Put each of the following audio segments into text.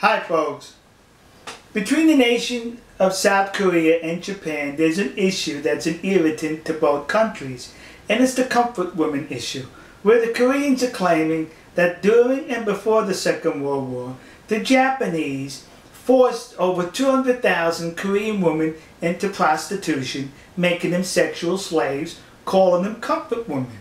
Hi folks. Between the nation of South Korea and Japan, there's an issue that's an irritant to both countries, and it's the comfort woman issue, where the Koreans are claiming that during and before the Second World War, the Japanese forced over 200,000 Korean women into prostitution, making them sexual slaves, calling them comfort women.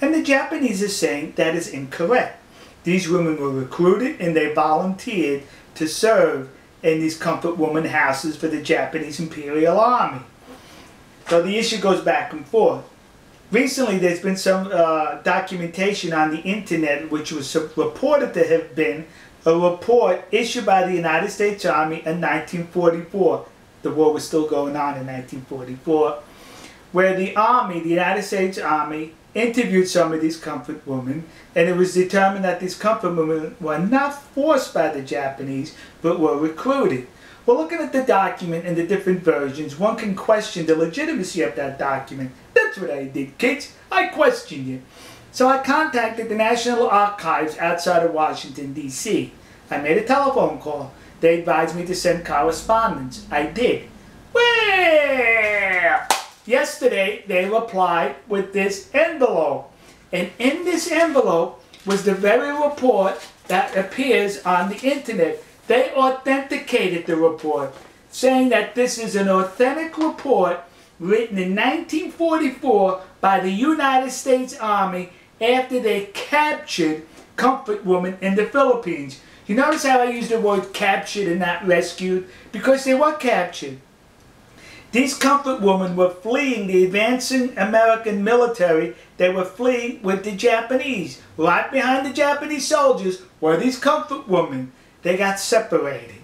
And the Japanese are saying that is incorrect. These women were recruited and they volunteered to serve in these comfort woman houses for the Japanese Imperial Army. So the issue goes back and forth. Recently there's been some documentation on the internet which was reported to have been a report issued by the United States Army in 1944. The war was still going on in 1944, where the Army, the United States Army, interviewed some of these comfort women, and it was determined that these comfort women were not forced by the Japanese, but were recruited. Well, looking at the document and the different versions, one can question the legitimacy of that document. That's what I did, kids. I questioned it. So I contacted the National Archives outside of Washington, D.C. I made a telephone call. They advised me to send correspondence. I did. Well, yesterday they replied with this envelope. And in this envelope was the very report that appears on the internet. They authenticated the report, saying that this is an authentic report written in 1944 by the United States Army after they captured comfort women in the Philippines. You notice how I used the word captured and not rescued? Because they were captured. These comfort women were fleeing the advancing American military. They were fleeing with the Japanese. Right behind the Japanese soldiers were these comfort women. They got separated.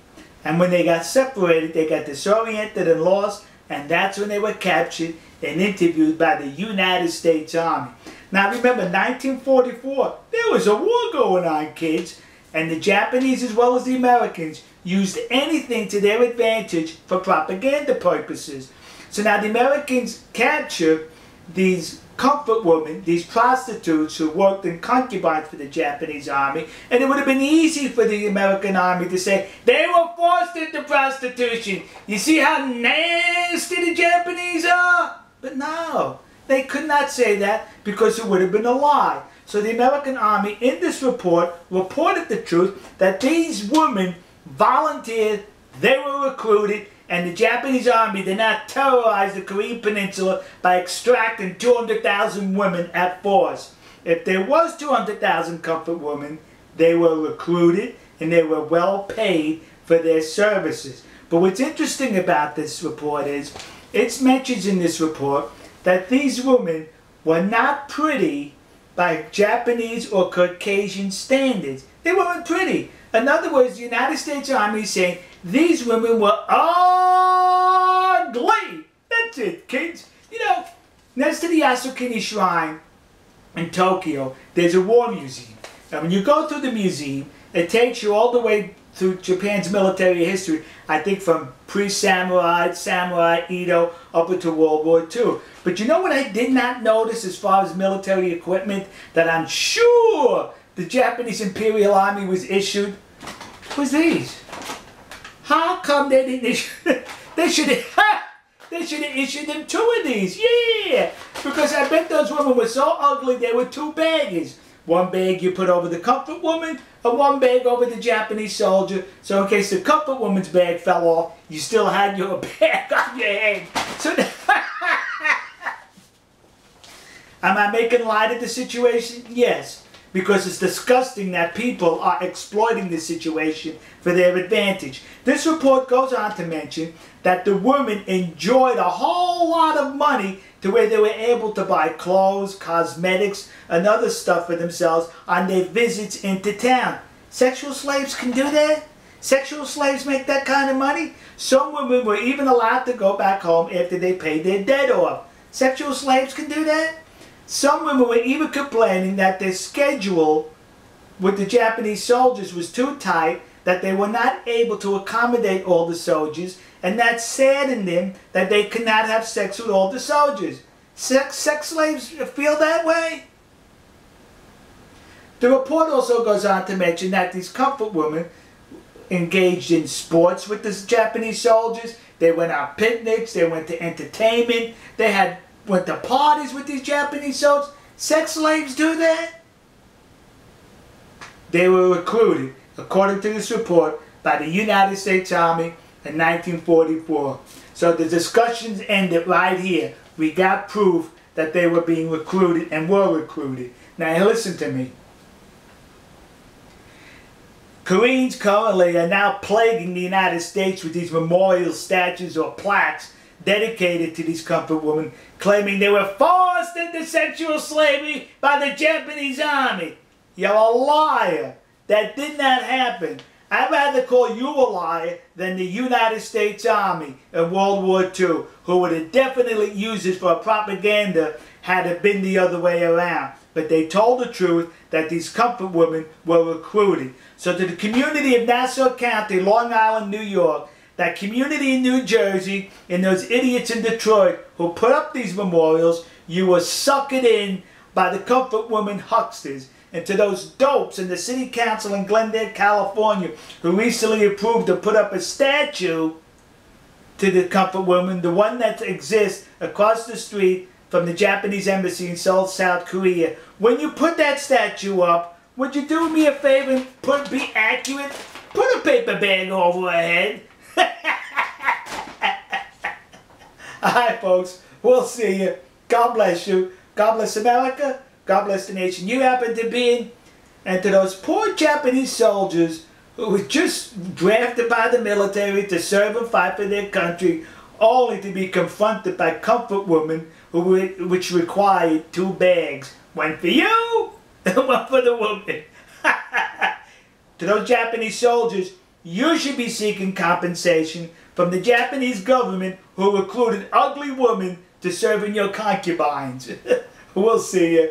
And when they got separated, they got disoriented and lost, and that's when they were captured and interviewed by the United States Army. Now remember, 1944, there was a war going on, kids, and the Japanese as well as the Americans used anything to their advantage for propaganda purposes. So now the Americans captured these comfort women, these prostitutes who worked in concubines for the Japanese army, and it would have been easy for the American army to say, they were forced into prostitution. You see how nasty the Japanese are? But no, they could not say that because it would have been a lie. So the American army in this report reported the truth that these women volunteered, they were recruited, and the Japanese army did not terrorize the Korean peninsula by extracting 200,000 women at force. If there was 200,000 comfort women, they were recruited and they were well paid for their services. But what's interesting about this report is, it mentions in this report that these women were not pretty by Japanese or Caucasian standards. They weren't pretty. In other words, the United States Army is saying these women were ugly. That's it, kids. You know, next to the Yasukuni Shrine in Tokyo, there's a war museum. And when you go through the museum, it takes you all the way through Japan's military history, I think from pre-samurai, samurai, Edo, up into World War II. But you know what I did not notice as far as military equipment that I'm sure the Japanese Imperial Army was issued? Was these. How come they didn't issue? They should have issued them 2 of these. Yeah, because I bet those women were so ugly they were 2 baggers. One bag you put over the comfort woman, and one bag over the Japanese soldier. So in case the comfort woman's bag fell off, you still had your bag on your head. So am I making light of the situation? Yes. Because it's disgusting that people are exploiting the situation for their advantage. This report goes on to mention that the women enjoyed a whole lot of money to where they were able to buy clothes, cosmetics, and other stuff for themselves on their visits into town. Sexual slaves can do that? Sexual slaves make that kind of money? Some women were even allowed to go back home after they paid their debt off. Sexual slaves can do that? Some women were even complaining that their schedule with the Japanese soldiers was too tight, that they were not able to accommodate all the soldiers, and that saddened them that they could not have sex with all the soldiers. Sex slaves feel that way? The report also goes on to mention that these comfort women engaged in sports with the Japanese soldiers. They went on picnics. They went to entertainment. They went to parties with these Japanese soldiers. Sex slaves do that? They were recruited, according to this report, by the United States Army in 1944. So the discussions ended right here. We got proof that they were being recruited and were recruited. Now listen to me. Koreans currently are now plaguing the United States with these memorial statues or plaques dedicated to these comfort women, claiming they were forced into sexual slavery by the Japanese army. You're a liar. That did not happen. I'd rather call you a liar than the United States Army in World War II, who would have definitely used this for propaganda had it been the other way around. But they told the truth that these comfort women were recruited. So to the community of Nassau County, Long Island, New York, that community in New Jersey, and those idiots in Detroit who put up these memorials, you were sucked in by the comfort women hucksters. And to those dopes in the city council in Glendale, California, who recently approved to put up a statue to the comfort woman, the one that exists across the street from the Japanese embassy in Seoul, South Korea. When you put that statue up, would you do me a favor and be accurate? Put a paper bag over her head. Alright folks, we'll see you. God bless you. God bless America. God bless the nation you happen to be in. And to those poor Japanese soldiers who were just drafted by the military to serve and fight for their country, only to be confronted by comfort women which required 2 bags. One for you and one for the woman. To those Japanese soldiers, you should be seeking compensation from the Japanese government who recruited ugly women to serve in your concubines. We'll see you.